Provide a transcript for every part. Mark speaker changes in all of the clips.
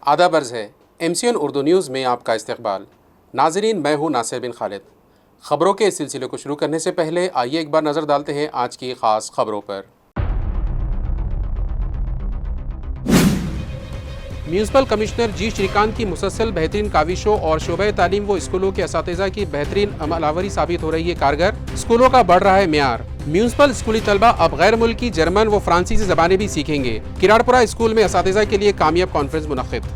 Speaker 1: आदाब अर्ज़ है MCN उर्दू न्यूज़ में आपका इस्तकबाल। नाज़रीन, मैं हूँ नासिर बिन खालिद। ख़बरों के इस सिलसिले को शुरू करने से पहले आइए एक बार नज़र डालते हैं आज की ख़ास ख़बरों पर। म्यूनसिपल कमिश्नर जी श्रीकांत की मुसलसल बेहतरीन काविशों और शोबे तालीम व स्कूलों के असातिज़ा की बेहतरीन अमलावरी साबित हो रही है कारगर। स्कूलों का बढ़ रहा है म्यार। म्यूनसिपल स्कूली तलबा अब गैर मुल्की जर्मन व फ्रांसीसी ज़बानें भी सीखेंगे। किराड़पुरा स्कूल में असातिज़ा के लिए कामयाब कॉन्फ्रेंस मुनक़्क़िद।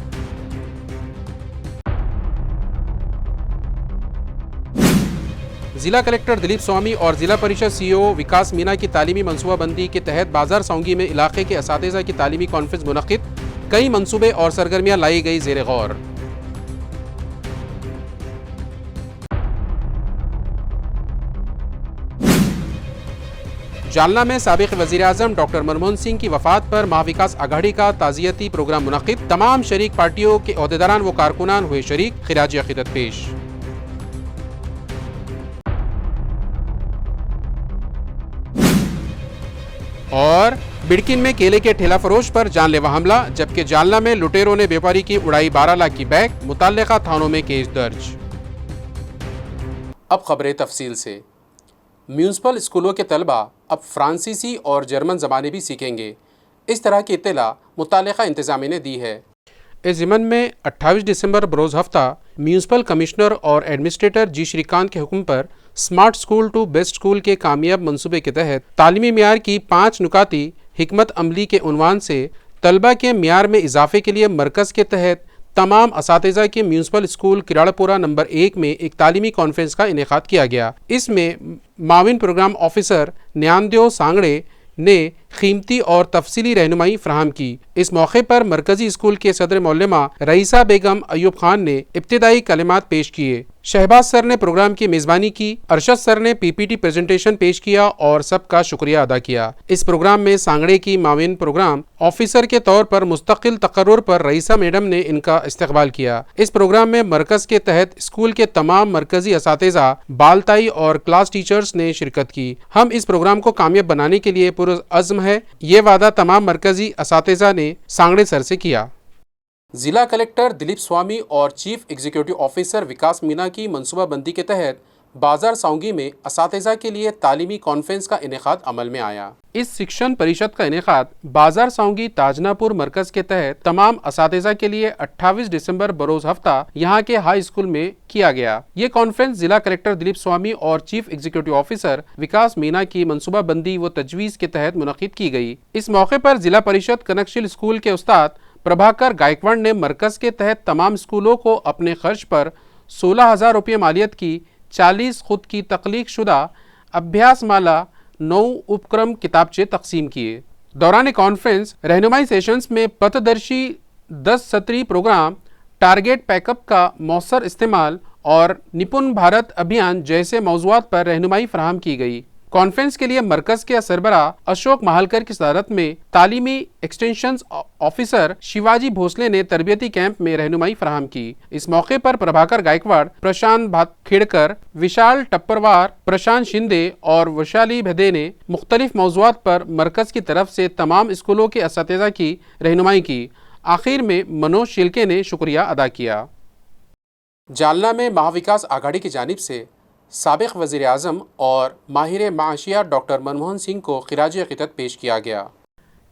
Speaker 1: जिला कलेक्टर दिलीप स्वामी और जिला परिषद CEO विकास मीना की तालीमी मनसूबाबंदी के तहत बाजार सौंगी में इलाके के असातिज़ा की तालीमी कॉन्फ्रेंस मुनक़्क़िद। कई मंसूबे और सरगर्मियां लाई गई ज़ेर गौर। जालना में साबिक़ वज़ीर आज़म डॉक्टर मनमोहन सिंह की वफ़ात पर महाविकास आघाड़ी का ताज़ियती प्रोग्राम मुनक़्क़िद। तमाम शरीक पार्टियों के ओहदेदारान व कारकुनान हुए शरीक। खिराज अक़ीदत पेश। और बिड़किन में केले के ठेला फरोश पर जानलेवा हमला, जबकि जालना में लुटेरों ने व्यापारी की उड़ाई 12 लाख की बैग। मुतल्लिका थानों में केस दर्ज। अब खबरें तफसील से। म्यूनसिपल स्कूलों के तलबा अब फ्रांसीसी और जर्मन ज़बानें भी सीखेंगे। इस तरह की इत्तला मुतल्लिका इंतज़ामिया ने दी है। इस ज़िमन में 28 दिसंबर बरोज़ हफ्ता म्यूनसिपल कमिश्नर और एडमिनिस्ट्रेटर जी श्रीकांत के हुक्म पर smart school to best school के कामयाब मंसूबे के तहत तालीमी म्यार की 5 नुकाती हिकमत अमली के उन्वान से तलबा के म्यार में इजाफे के लिए मरकज़ के तहत तमाम असातिज़ा के म्यूनसिपल स्कूल किराड़पुरा नंबर 1 में एक तालीमी कॉन्फ्रेंस का इनेकाद किया गया। इसमें माविन प्रोग्राम ऑफिसर न्यानदेव सांगड़े ने कीमती और तफसीली रहनुमाई फ्राहम की। इस मौके पर मरकजी स्कूल के सदर मौलमा रईसा बेगम अयूब खान ने इब्तिदाई कलिमात पेश किए। शहबाज सर ने प्रोग्राम की मेज़बानी की। अरशद सर ने PPT प्रेजेंटेशन पेश किया और सबका शुक्रिया अदा किया। इस प्रोग्राम में सांगड़े की माविन प्रोग्राम ऑफिसर के तौर पर मुस्तकिल तकर्रुर पर रईसा मैडम ने इनका इस्तकबाल किया। इस प्रोग्राम में मरकज़ के तहत स्कूल के तमाम मरकजी असातिज़ा, बालताई और क्लास टीचर्स ने शिरकत की। हम इस प्रोग्राम को कामयाब बनाने के लिए पुरअज़्म है, ये वादा तमाम मरकजी असातिज़ा ने सांगड़े सर से किया। जिला कलेक्टर दिलीप स्वामी और चीफ एग्जीक्यूटिव ऑफिसर विकास मीना की मनसूबाबंदी के तहत बाजार सौंगी में असातिज़ा के लिए तालीमी कॉन्फ्रेंस का इनेकाद अमल में आया। इस शिक्षण परिषद का इनेकाद बाजार सौंगी ताजनापुर मरकज के तहत तमाम असातिज़ा के लिए 28 दिसंबर बरोज़ हफ्ता यहाँ के हाई स्कूल में किया गया। ये कॉन्फ्रेंस जिला कलेक्टर दिलीप स्वामी और चीफ एग्जीक्यूटिव ऑफिसर विकास मीना की मनसूबाबंदी व तजवीज़ के तहत मुनक़्क़िद की गई। इस मौके पर जिला परिषद कनकशिल स्कूल के उस्ताद प्रभाकर गायकवाड़ ने मरकज़ के तहत तमाम स्कूलों को अपने खर्च पर 16,000 रुपये मालियत की 40 खुद की तख्लीक शुदा अभ्यास माला 9 उपक्रम किताबचे तकसीम किए। दौरान कॉन्फ्रेंस रहनुमाई सेशंस में पथदर्शी 10 सत्री प्रोग्राम, टारगेट पैकअप का मौसर इस्तेमाल और निपुण भारत अभियान जैसे मौज़ूआत पर रहनुमाई फराहम की गई। कॉन्फ्रेंस के लिए मरकज़ के सरबरा अशोक महालकर की सदारत में तालीमी एक्सटेंशन ऑफिसर शिवाजी भोसले ने तरबियती कैंप में रहनुमाई फराहम की। इस मौके पर प्रभाकर गायकवाड़, प्रशांत भातखेड़कर, विशाल टप्परवार, प्रशांत शिंदे और वैशाली भेदे ने मुख्तलिफ मौज़ूआत पर मरकज़ की तरफ से तमाम स्कूलों के असातिज़ा की रहनुमाई की। आखिर में मनोज शिल्के ने शुक्रिया अदा किया। जालना में महाविकास आघाड़ी की जानिब से साबिक़ वज़ीर आज़म और माहिर माशियात डॉक्टर मनमोहन सिंह को खिराज अक़ीदत पेश किया गया।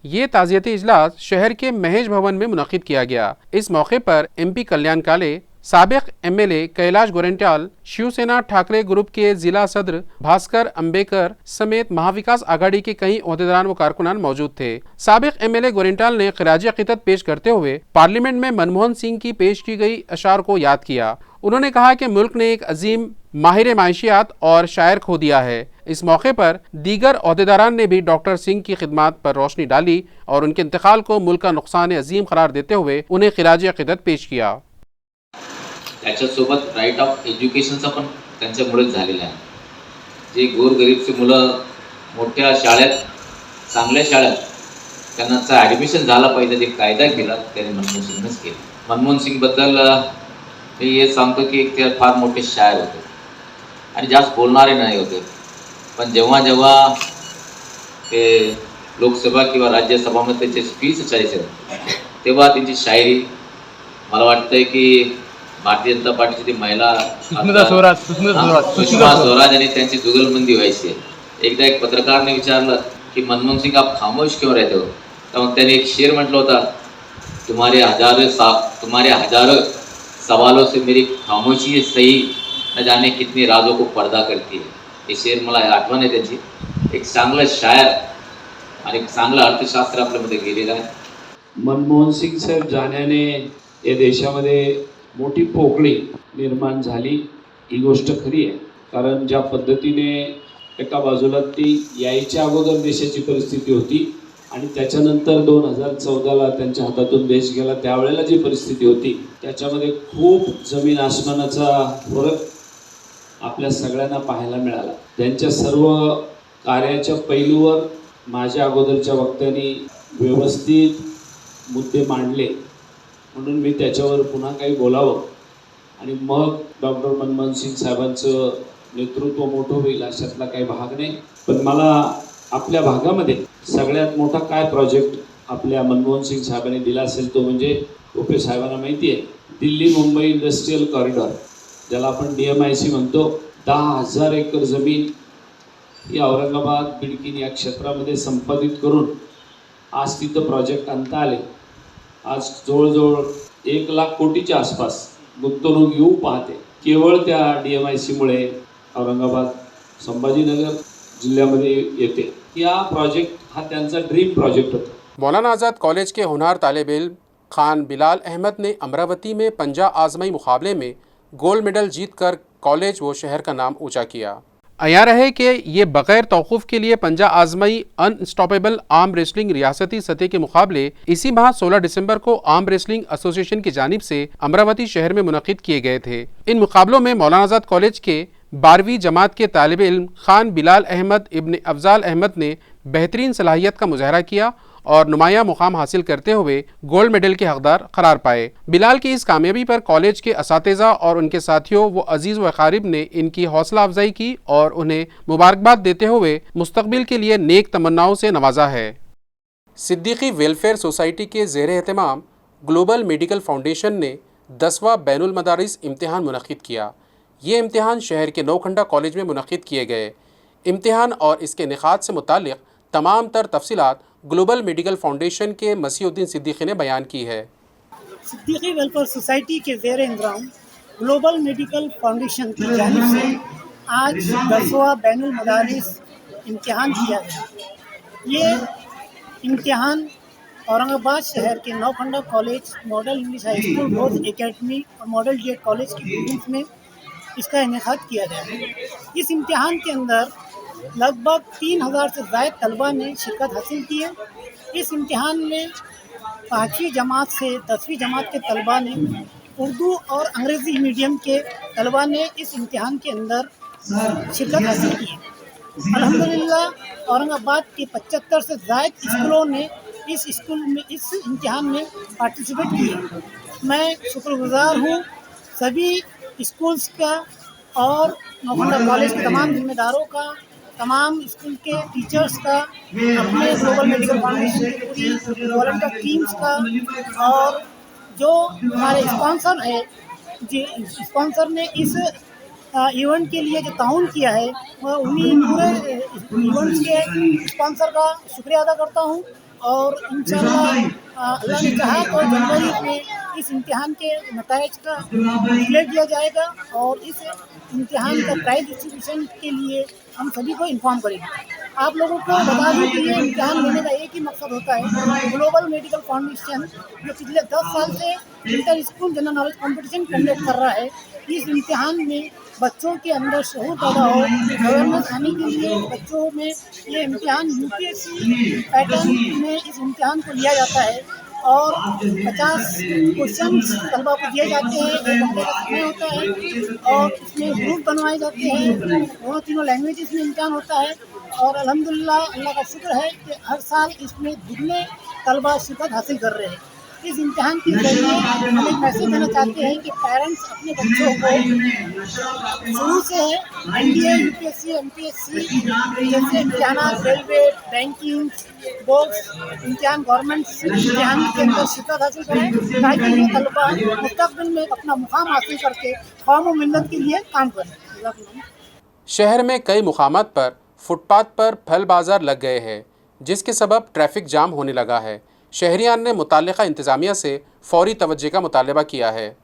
Speaker 1: ये ताज़ियती इजलास शहर के महेश भवन में मुनक़्क़िद किया गया। इस मौके पर MP कल्याण काले, साबिक़ MLA कैलाश गोरेंटाल, शिवसेना ठाकरे ग्रुप के जिला सदर भास्कर अंबेकर समेत महाविकास आघाड़ी के कई ओहदेदारान व कारकुनान मौजूद थे। साबिक़ MLA गोरेंटाल ने खिराज अक़ीदत पेश करते हुए पार्लियामेंट में मनमोहन सिंह की पेश की गई अशार को याद किया। उन्होंने कहा कि मुल्क ने एक अजीम माहिर माशियात और शायर खो दिया है। इस मौके पर दीगर ओहदेदारान ने भी डॉक्टर सिंह की खिदमत पर रोशनी डाली और उनके इंतकाल को मुल्क का नुकसान अजीम करार देते हुए उन्हें खिराज अक़ीदत पेश किया।
Speaker 2: त्याच्यासोबत राईट ऑफ एज्युकेशनचा पण त्यांच्यामुळेच झालेला आहे। जे गोरगरीबची मुलं मोठ्या शाळेत, चांगल्या शाळेत त्यांना ॲडमिशन झाला पाहिजे, एक कायदा केला त्याने मनमोहन सिंगनेच केला। मनमोहन सिंग बद्दल मी हे सांगतो की एक ते फार मोठे शायर होते आणि जास्त बोलणारे नाही होते, पण जेव्हा जेव्हा ते लोकसभा किंवा राज्यसभामध्ये त्याचे स्पीच असायचे तेव्हा त्यांची शायरी मला वाटतंय की भारतीय जनता पार्टीची ती महिला
Speaker 3: सुष्मिता
Speaker 2: सुषमा स्वराज आणि त्यांची जुगलबंदी व्हायची आहे. एकदा एक पत्रकारने विचारलं की मनमोहन सिंग आप खामोश क्यों रहते हो, तर मग त्याने एक शेर म्हटलं होता, तुम्हारे हजारों सवालों से मेरी खामोशी सही न जाने कितनी राजों को पर्दा करती है. हे शेर मला आठवण आहे त्याची. एक चांगलं शायर आणि एक चांगलं अर्थशास्त्र आपल्यामध्ये गेलेलं आहे.
Speaker 4: मनमोहन सिंग साहेब जाण्याने या देशामध्ये मोठी पोकळी निर्माण झाली, ही गोष्ट खरी आहे. कारण ज्या पद्धतीने एका बाजूला ती यायच्या अगोदर देशाची परिस्थिती होती आणि त्याच्यानंतर 2014ला त्यांच्या हातातून देश गेला त्यावेळेला जी परिस्थिती होती त्याच्यामध्ये खूप जमीन आसमानाचा फरक आपल्या सगळ्यांना पाहायला मिळाला. त्यांच्या सर्व कार्याच्या पैलूवर माझ्या अगोदरच्या वक्त्यांनी व्यवस्थित मुद्दे मांडले, म्हणून मी त्याच्यावर पुन्हा काही बोलावं आणि मग डॉक्टर मनमोहन सिंग साहेबांचं नेतृत्व मोठं होईल अशातला काही भाग नाही. पण मला आपल्या भागामध्ये सगळ्यात मोठा काय प्रोजेक्ट आपल्या मनमोहन सिंग साहेबांनी दिला असेल तो म्हणजे ओपे साहेबांना माहिती आहे, दिल्ली मुंबई इंडस्ट्रीयल कॉरिडॉर, ज्याला आपण DMIC म्हणतो. 10,000 एकर जमीन ही औरंगाबाद बिडकीन या क्षेत्रामध्ये संपादित करून आज तिथं प्रोजेक्ट आणता आले. आज जवळजवळ 1 लाख कोटीच्या आसपास गुंतवणूक येऊ पाहते केवळ त्या DMICमुळे औरंगाबाद संभाजीनगर जिल्ह्यामध्ये येते. या प्रोजेक्ट हा त्यांचा ड्रीम प्रोजेक्ट होता.
Speaker 1: मौलाना आज़ाद कॉलेज के होनहार तालिब इल्म खान बिलाल अहमद ने अमरावती में पंजा आज़माई मुकाबले में गोल्ड मेडल जीतकर कॉलेज व शहर का नाम ऊंचा किया. अयार है कि ये बग़ैर तौक़ुफ़ के लिए पंजा आज़माई अनस्टॉपेबल आर्म रेसलिंग रियासती सतह के मुकाबले इसी माह 16 दिसंबर को आर्म रेसलिंग एसोसिएशन की जानिब से अमरावती शहर में मुनक़िद किए गए थे. इन मुकाबलों में मौलाना आज़ाद कॉलेज के 12वीं जमात के तालिब इल्म खान बिलाल अहमद इब्न अफ़ज़ाल अहमद ने बेहतरीन सलाहियत का मुज़ाहरा किया और नुमाया मुकाम हासिल करते हुए गोल्ड मेडल के हकदार करार पाए. बिलाल की इस कामयाबी पर कॉलेज के असातिज़ा और उनके साथियों व अजीज़ व अकारिब ने इनकी हौसला अफजाई की और उन्हें मुबारकबाद देते हुए मुस्तकबिल के लिए नेक तमन्नाओं से नवाजा है. सिद्दीकी वेलफेयर सोसाइटी के ज़ेर एहतमाम ग्लोबल मेडिकल फाउंडेशन ने 10वां बैनुल मदारिस इम्तिहान मुनक़िद किया. ये इम्तिहान शहर के नौखंडा कॉलेज में मुनक़िद किए गए. इम्तिहान और इसके निकात से मुताल्लिक़ तमाम तर तफसीलात ग्लोबल मेडिकल फाउंडेशन के मसीहुद्दीन सिद्दीकी ने बयान की है.
Speaker 5: सिद्दीकी वेलफेयर सोसाइटी के ज़ेर इंतज़ाम ग्लोबल मेडिकल फाउंडेशन की जानिब से आज 10वां बैनुल मदारिस इम्तिहान किया गया. ये इम्तिहान औरंगाबाद शहर के Naukhanda college, model English high school, rose academy और मॉडल DED कॉलेज की बिल्डिंग्स में इसका इनेकाद किया गया. इस इम्तिहान के अंदर लगभग 3,000 से ज़ायद तलबा ने शिरकत हासिल की है. इस इम्तिहान में 5वीं जमात से 10वीं जमात के तलबा ने, उर्दू और अंग्रेज़ी मीडियम के तलबा ने इस इम्तिहान के अंदर शिरकत हासिल की है. अल्हम्दुलिल्लाह औरंगाबाद के 75 से ज़ायद स्कूलों ने इस इम्तिहान में पार्टिसिपेट किया. मैं शुक्रगुज़ार हूँ सभी स्कूल्स का और नौखंडा कॉलेज के तमाम जिम्मेदारों का, तमाम स्कूल के टीचर्स का, अपने ग्लोबल मेडिकल फाउंडेशन की पूरी वॉलंटियर टीम्स का, और जो हमारे स्पॉन्सर है, जी स्पॉन्सर ने इस इवेंट के लिए जो ताउन किया है, वह उन्हीं पूरे इवेंट्स के स्पॉन्सर का शुक्रिया अदा करता हूँ. और इंशाअल्लाह अल्लाह ने चाहा तो जनवरी में इस इम्तिहान के नताइज का डिक्लेयर किया जाएगा और इस इम्तिहान का प्राइज डिस्ट्रीब्यूशन के लिए हम सभी को इन्फॉर्म करेंगे. आप लोगों को बता दूं कि ये इम्तिहान लेने का एक ही मकसद होता है. ग्लोबल मेडिकल फाउंडेशन जो पिछले 10 साल से inter school general knowledge competition conduct कर रहा है, इस इम्तिहान में बच्चों के अंदर शऊर पैदा हो, अवेयरनेस आने के लिए बच्चों में ये इम्तिहान UPSC पैटर्न में इस इम्तिहान को लिया जाता है और 50 क्वेश्चंस तलबा को दिए जाते हैं. 1 घंटे का समय होता है और इसमें ग्रुप बनवाए जाते हैं. दोनों तीनों लैंग्वेजेस में इम्तिहान होता है और अल्हम्दुलिल्लाह अल्लाह का शुक्र है कि हर साल इसमें दुगने तलबा शिरकत हासिल कर रहे हैं. इस इम्तिहान के जरिए हम एक मैसेज देना चाहते हैं कि पेरेंट्स अपने बच्चों को शुरू से एनडीए, यूपीएससी, एमपीएससी जैसे इम्तिहान, रेलवे, बैंकिंग, बोर्ड्स इम्तिहान, गवर्नमेंट इम्तिहान के अंदर शिरकत हासिल करें ताकि ये तलबा मुस्तक़बिल में अपना मुकाम हासिल करके कौम और मिल्लत के लिए काम करें।
Speaker 1: शहर में कई मुकामात पर फुटपाथ पर फल बाजार लग गए हैं, जिसके सबब ट्रैफिक जाम होने लगा है। शहरियान ने मुताल्लिका इंतज़ामिया से फौरी तवज्जो का मुतालबा किया है।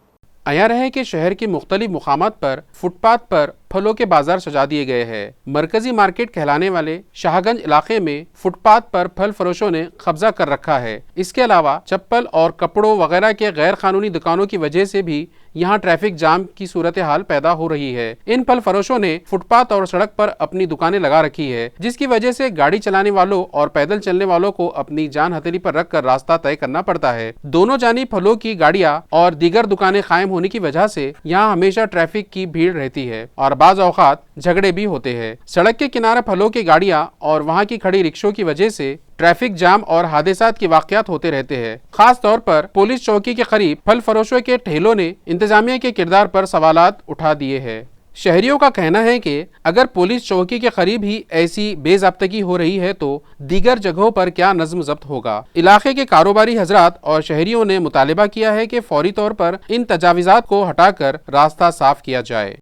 Speaker 1: आया है कि शहर के मुख्तलिफ मुकामात पर फुटपाथ पर फलों के बाजार सजा दिए गए हैं। मरकजी मार्केट कहलाने वाले शाहगंज इलाके में फुटपाथ पर फल फरोशों ने कब्जा कर रखा है। इसके अलावा चप्पल और कपड़ों वगैरह के गैर कानूनी दुकानों की वजह से भी यहाँ ट्रैफिक जाम की सूरत हाल पैदा हो रही है। इन फल फरोशों ने फुटपाथ और सड़क पर अपनी दुकानें लगा रखी है, जिसकी वजह से गाड़ी चलाने वालों और पैदल चलने वालों को अपनी जान हथेली पर रखकर रास्ता तय करना पड़ता है। दोनों जानिब फलों की गाड़ियाँ और दीगर दुकानें कायम होने की वजह से यहाँ हमेशा ट्रैफिक की भीड़ रहती है और बाज़ औक़ात झगड़े भी होते हैं। सड़क के किनारे फलों की गाड़ियां और वहां की खड़ी रिक्शों की वजह से ट्रैफिक जाम और हादसात के वाक़यात होते रहते हैं। खास तौर पर पुलिस चौकी के करीब फल फरोशों के ठेलों ने इंतजामिया के किरदार पर सवालात उठा दिए हैं। शहरियों का कहना है कि अगर पुलिस चौकी के करीब ही ऐसी बेज़ाब्तगी हो रही है तो दीगर जगहों पर क्या नज़्म ज़ब्त होगा। इलाके के कारोबारी हजरात और शहरियों ने मुतालबा किया है कि फौरी तौर पर इन तजावीज़ात को हटाकर रास्ता साफ किया जाए।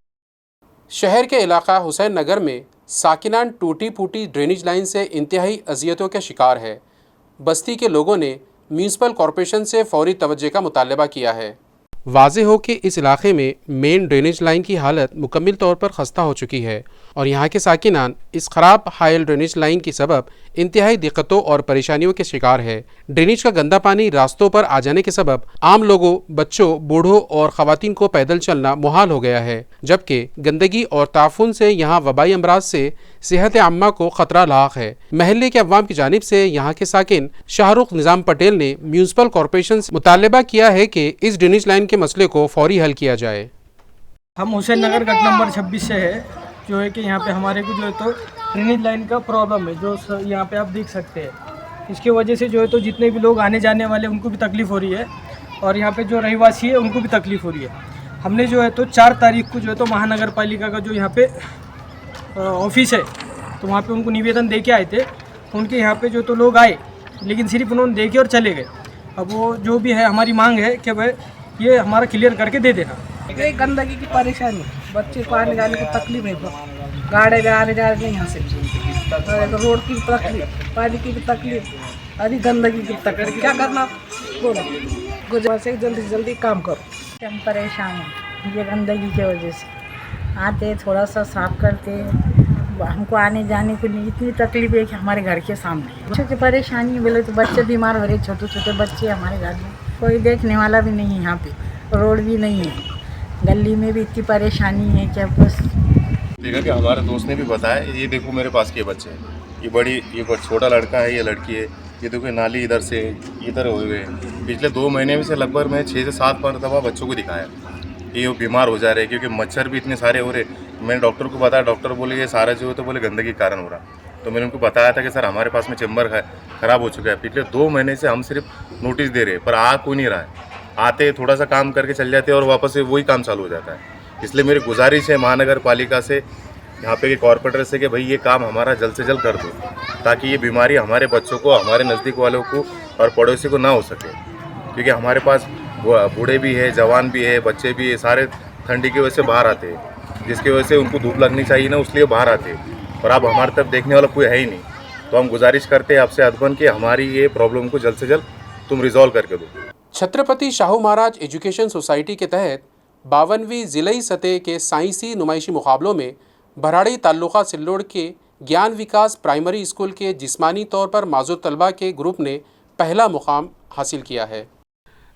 Speaker 1: शहर के इलाका हुसैन नगर में साकिनान टूटी फूटी ड्रेनेज लाइन से इंतहाई अजियतों के शिकार है। बस्ती के लोगों ने म्यूनसिपल कॉरपोरेशन से फौरी तवज्जो का मुतालबा किया है। वाज़े हो कि इस इलाके में मेन ड्रेनेज लाइन की हालत मुकम्मल तौर पर खस्ता हो चुकी है और यहाँ के साकिनान इस ख़राब हायल ड्रेनेज लाइन की सबब इंतहाई दिक्कतों और परेशानियों के शिकार है। ड्रेनेज का गंदा पानी रास्तों पर आ जाने के सबब आम लोगों, बच्चों, बूढ़ों और ख़वातीन को पैदल चलना मुहाल हो गया है, जबकि गंदगी और ताफुन से यहाँ वबाई अमराज से सेहत आम्मा को ख़तरा लाक है। महल्ले के अवाम की जानिब से यहाँ के साकिन शाहरुख निज़ाम पटेल ने म्यूनसिपल कॉरपोरेशन से मुतालबा किया है कि इस ड्रेनेज लाइन के मसले को फौरी हल किया जाए।
Speaker 3: हम हुसैन नगर गट नंबर 26 से है, जो है कि यहाँ पे हमारे को जो है तो ड्रेनेज लाइन का प्रॉब्लम है, जो यहाँ पे आप देख सकते हैं। इसके वजह से जो है तो जितने भी लोग आने जाने वाले उनको भी तकलीफ़ हो रही है और यहाँ पे जो रहवासी है उनको भी तकलीफ़ हो रही है। हमने जो है तो 4 तारीख को जो है तो महानगर पालिका का जो यहाँ पे ऑफिस है तो वहाँ पे उनको निवेदन दे के आए थे। उनके यहाँ पे जो तो लोग आए लेकिन सिर्फ उन्होंने देखे और चले गए। अब वो जो भी है हमारी मांग है कि भाई ये हमारा क्लियर करके दे देना।
Speaker 6: ये गंदगी की परेशानी, बच्चे को आने जाने की तकलीफ है, गाड़ी में आने जा रहे हैं यहाँ से, रोड की तकलीफ, पानी की भी तकलीफ, अभी गंदगी की तकलीफ, क्या करना बोलो, गुजरात से जल्दी से जल्दी काम करो।
Speaker 7: हम परेशान हैं ये गंदगी की वजह से, आते थोड़ा सा साफ करते, हमको आने जाने को नहीं इतनी तकलीफ है कि हमारे घर के सामने बच्चों की परेशानी बोले तो बच्चे बीमार हो रहे, छोटे छोटे बच्चे हमारे घर में, कोई देखने वाला भी नहीं है, यहाँ पे रोड भी नहीं है, गली में भी इतनी परेशानी है कि बस
Speaker 8: देखा कि हमारे दोस्त ने भी बताया, ये देखो मेरे पास के बच्चे हैं, ये छोटा लड़का है, ये लड़की है, ये देखो नाली इधर से इधर हुए हुए हैं। पिछले 2 महीने में से लगभग मैं 6 से 7 मरतबा बच्चों को दिखाया, ये बीमार हो जा रहे हैं क्योंकि मच्छर भी इतने सारे हो रहे। मैंने डॉक्टर को बताया, डॉक्टर बोले ये सारा जो है तो बोले गंदगी के कारण हो रहा। तो मैंने उनको बताया था कि सर हमारे पास में चैम्बर ख़राब हो चुका है, पिछले 2 महीने से हम सिर्फ नोटिस दे रहे हैं पर आ कोई नहीं रहा है। आते थोड़ा सा काम करके चल जाते हैं और वापस से वही काम चालू हो जाता है। इसलिए मेरी गुजारिश है महानगर पालिका से, यहाँ पे के कॉरपोरेटर से कि भाई ये काम हमारा जल्द से जल्द कर दो ताकि ये बीमारी हमारे बच्चों को, हमारे नज़दीक वालों को और पड़ोसी को ना हो सके। क्योंकि हमारे पास बूढ़े भी है, जवान भी है, बच्चे भी है, सारे ठंडी की वजह से बाहर आते हैं, जिसकी वजह से उनको धूप लगनी चाहिए ना, इसलिए बाहर आते हैं। और अब हमारे तरफ देखने वाला कोई है ही नहीं, तो हम गुजारिश करते हैं आपसे अदबन कि हमारी ये प्रॉब्लम को जल्द से जल्द तुम रिजॉल्व करके दो।
Speaker 1: छत्रपति शाहू महाराज एजुकेशन सोसाइटी के तहत 52वीं ज़िलाई सतह के साइंसी नुमाइशी मुकाबलों में भराड़ी ताल्लुका सिल्लोड़ के ज्ञान विकास प्राइमरी स्कूल के जिस्मानी तौर पर माजूर तलबा के ग्रुप ने पहला मुकाम हासिल किया है।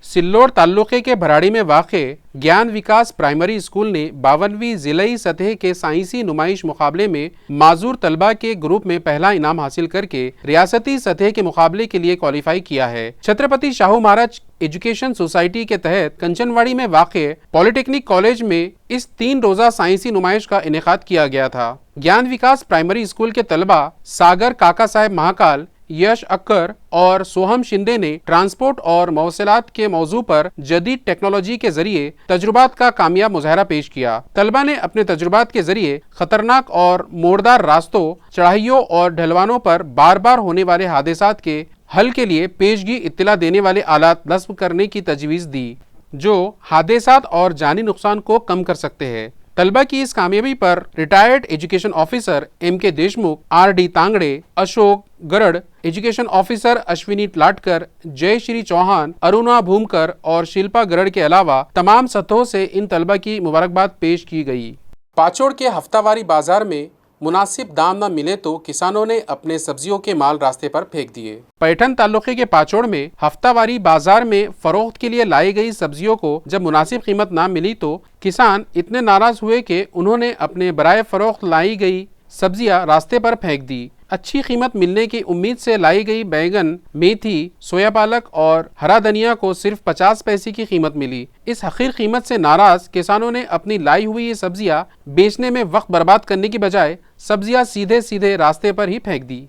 Speaker 1: सिल्लोड़ ताल्लुके के भराड़ी में वाक़े ज्ञान विकास प्राइमरी स्कूल ने 52वीं ज़िलाई सतह के साइंसी नुमाइश मुकाबले में माजूर तलबा के ग्रुप में पहला इनाम हासिल करके रियासती सतह के मुकाबले के लिए क्वालिफाई किया है। छत्रपति शाहू महाराज एजुकेशन सोसाइटी के तहत कंचनवाड़ी में वाक़े पॉलिटेक्निक कॉलेज में इस 3 रोज़ा साइंसी नुमाइश का इनेकाद किया गया था। ज्ञान विकास प्राइमरी स्कूल के तलबा सागर काका साहेब महाकाल, यश अक्कर और सोहम शिंदे ने ट्रांसपोर्ट और मौसलात के मौजू पर जदीद टेक्नोलॉजी के जरिए तजुर्बात का कामयाब मुजाहरा पेश किया। तलबा ने अपने तजुर्बात के जरिए खतरनाक और मोड़दार रास्तों, चढ़ाइयों और ढलवानों पर बार बार होने वाले हादसात के हल के लिए पेशगी इत्तला देने वाले आलात नस्ब करने की तजवीज़ दी, जो हादसात और जानी नुकसान को कम कर सकते हैं। तलबा की इस कामयाबी पर retired education officer MK Deshmukh, RD Tangde, Ashok Garad, education officer Ashwini Latkar, Jayashree Chauhan, Aruna Bhumkar और शिल्पा गरड़ के अलावा तमाम सतहों से इन तलबा की मुबारकबाद पेश की गई। पाचोड़ के हफ्तावारी बाजार में मुनासिब दाम न मिले तो किसानों ने अपने सब्जियों के माल रास्ते पर फेंक दिए। पैठन तालुके के पाचोड़ में हफ्तावारी बाजार में फरोख्त के लिए लाई गई सब्जियों को जब मुनासिब कीमत ना मिली तो किसान इतने नाराज हुए कि उन्होंने अपने बराए फरोख्त लाई गई सब्जियां रास्ते पर फेंक दी। अच्छी कीमत मिलने की उम्मीद से लाई गई बैंगन, मेथी, सोया पालक और हरा धनिया को सिर्फ 50 पैसे की कीमत मिली। इस हकीर कीमत से नाराज किसानों ने अपनी लाई हुई ये सब्जियां बेचने में वक्त बर्बाद करने की बजाय सब्जियां सीधे सीधे रास्ते पर ही फेंक दी।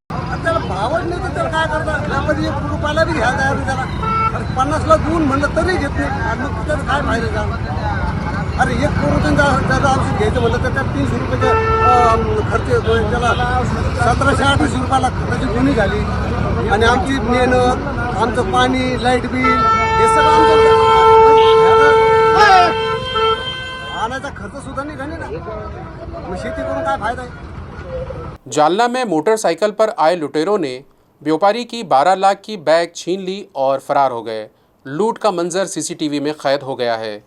Speaker 9: भावच नाही तर त्याला काय करतात, व्यापारी 1 रुपयाला बी घ्यायला तयार नाही त्याला, 50ला दून म्हणलं तरी घेत नाही, आणि मग त्याचं काय फायदा झाला? अरे 1 करोड त्याचं औषध घ्यायचं म्हणलं तर त्यात 300 रुपयाचा खर्च येतो, त्याला 1700-1800 रुपयाला त्याची गुन्ही झाली, आणि आमची मेहनत, आमचं पाणी, लाईट बिल हे सगळं आणायचा खर्च सुद्धा निघाले ना, मग शेती करून काय फायदा आहे?
Speaker 1: जालना में मोटरसाइकिल पर आए लुटेरों ने व्यापारी की 12 लाख की बैग छीन ली और फरार हो गए। लूट का मंजर CCTV में कैद हो गया है।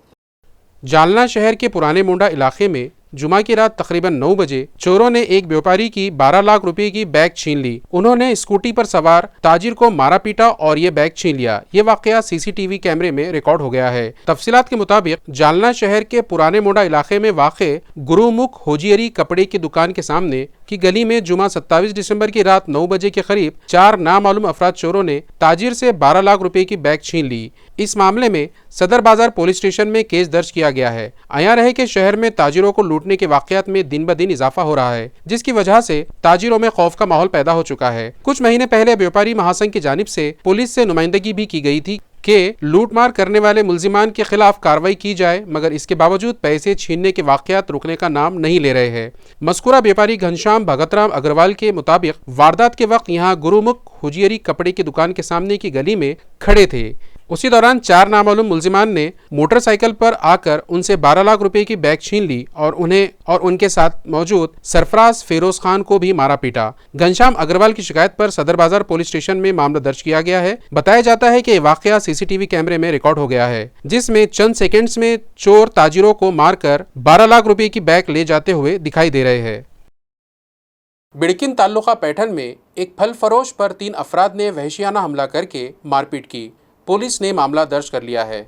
Speaker 1: जालना शहर के पुराने मोंडा इलाके में जुमा की रात तकरीबन 9 बजे चोरों ने एक व्यापारी की 12 लाख रुपए की बैग छीन ली। उन्होंने स्कूटी पर सवार ताजिर को मारा पीटा और ये बैग छीन लिया। ये वाकया CCTV कैमरे में रिकॉर्ड हो गया है। तफसीलात के मुताबिक जालना शहर के पुराने मोंडा इलाके में वाक़े गुरुमुख होजियरी कपड़े की दुकान के सामने की गली में जुमा 27 दिसंबर की रात 9 बजे के करीब 4 नामालूम अफराद चोरों ने ताजिर से 12 लाख रुपए की बैग छीन ली। इस मामले में सदर बाजार पुलिस स्टेशन में केस दर्ज किया गया है। आया रहे कि शहर में ताजिरों को लूटने के वाकयात में दिन ब दिन इजाफा हो रहा है, जिसकी वजह से ताजिरों में खौफ का माहौल पैदा हो चुका है। कुछ महीने पहले व्यापारी महासंघ की जानिब से पुलिस से नुमाइंदगी भी की गई थी कि लूटमार करने वाले मुल्जिमान के खिलाफ कार्रवाई की जाए, मगर इसके बावजूद पैसे छीनने के वाकयात रुकने का नाम नहीं ले रहे हैं। मस्कुरा व्यापारी घनश्याम भगतराम अग्रवाल के मुताबिक वारदात के वक्त यहाँ गुरुमुख हुजियरी कपड़े की दुकान के सामने की गली में खड़े थे। उसी दौरान 4 नामालूम मुल्जिमान ने मोटरसाइकिल पर आकर उनसे 12 लाख रुपए की बैग छीन ली और उन्हें और उनके साथ मौजूद सरफराज फिरोज खान को भी मारा पीटा। घनश्याम अग्रवाल की शिकायत पर सदर बाजार पुलिस स्टेशन में मामला दर्ज किया गया है। बताया जाता है कि वाकया CCTV कैमरे में रिकॉर्ड हो गया है, जिसमें चंद सेकेंड्स में चोर ताजिरों को मारकर 12 लाख रुपए की बैग ले जाते हुए दिखाई दे रहे हैं। बिड़किन ताल्लुका पैठन में एक फल फरोश पर 3 अफराद ने वहशियाना हमला करके मारपीट की। पुलिस ने मामला दर्ज कर लिया है।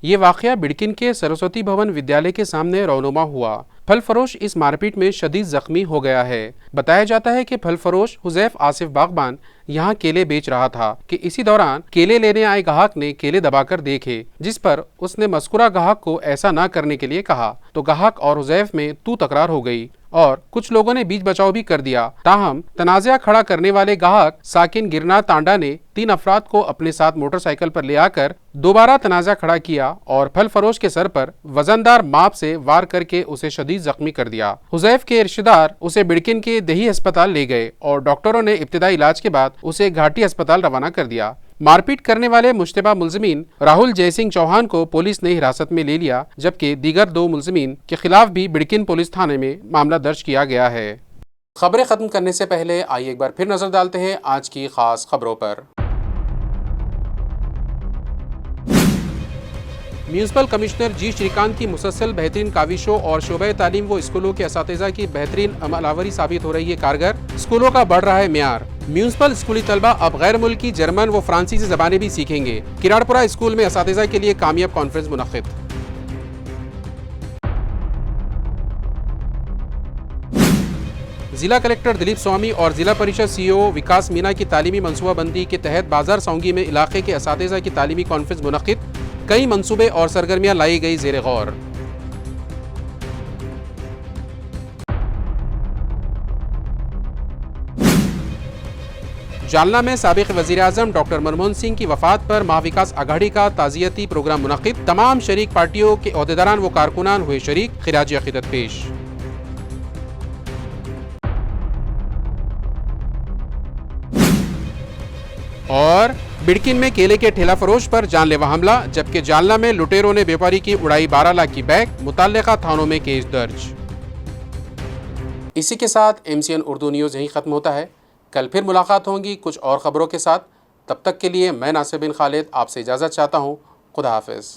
Speaker 1: ये वाकया बिड़किन के सरस्वती भवन विद्यालय के सामने रौनुमा हुआ। फल फरोश इस मारपीट में शदीद जख्मी हो गया है। बताया जाता है कि फल फरोश हुजैफ आसिफ बागबान यहाँ केले बेच रहा था कि इसी दौरान केले लेने आए ग्राहक ने केले दबाकर देखे, जिस पर उसने मस्कुरा ग्राहक को ऐसा ना करने के लिए कहा तो ग्राहक और हुजैफ में तू तकरार हो गई और कुछ लोगों ने बीच बचाव भी कर दिया। ताहम तनाज़ा खड़ा करने वाले ग्राहक साकिन गिरनार तांडा ने 3 अफराद को अपने साथ मोटरसाइकिल पर ले आकर दोबारा तनाज़ा खड़ा किया और फल फरोश के सर पर वजनदार माप से वार करके उसे शदीद जख्मी कर दिया। हुजैफ के रिश्तेदार उसे बिड़किन के दही अस्पताल ले गए और डॉक्टरों ने इब्तिदाई इलाज के बाद उसे घाटी अस्पताल रवाना कर दिया। मारपीट करने वाले मुश्तबा मुल्जिमीन राहुल जयसिंह चौहान को पुलिस ने हिरासत में ले लिया, जबकि दीगर 2 मुल्जिमीन के खिलाफ भी बिड़किन पुलिस थाने में मामला दर्ज किया गया है। खबरें खत्म करने से पहले आइए एक बार फिर नजर डालते हैं आज की खास खबरों पर। म्यूनसिपल कमिश्नर जी श्रीकांत की मुसलसल बेहतरीन काविशों और शोबे तालीम व स्कूलों के असातिज़ा की बेहतरीन अमलावरी साबित हो रही है कारगर। स्कूलों का बढ़ रहा है मेयार। म्यूनसिपल स्कूली तलबा अब गैर मुल्की जर्मन व फ्रांसीसी ज़बानें भी सीखेंगे। किराड़पुरा स्कूल में असातिज़ा के लिए कामयाब कॉन्फ्रेंस मुनक़िद। जिला कलेक्टर दिलीप स्वामी और जिला परिषद CEO विकास मीना की तालीमी मनसूबाबंदी के तहत बाजार सौंगी में इलाके के असातिज़ा की तालीमी कॉन्फ्रेंस मुनक़िद। कई मंसूबे और सरगर्मियां लाई गई ज़ेरे गौर। जालना में साबिक वज़ीर आज़म डॉक्टर मनमोहन सिंह की वफ़ात पर महाविकास आघाड़ी का ताज़ियती प्रोग्राम मुनक़िद। तमाम शरीक पार्टियों के ओहदेदारान व कारकुनान हुए शरीक। खिराज अक़ीदत पेश। और बिड़किन में केले के ठेला फरोश पर जानलेवा हमला, जबकि जालना में लुटेरों ने व्यापारी की उड़ाई 12 लाख की बैग। मुतल्लिका थानों में केस दर्ज। इसी के साथ MCN उर्दू न्यूज़ यहीं ख़त्म होता है। कल फिर मुलाकात होंगी कुछ और ख़बरों के साथ। तब तक के लिए मैं नासिर बिन खालिद आपसे इजाज़त चाहता हूँ। खुदा हाफ़िज़।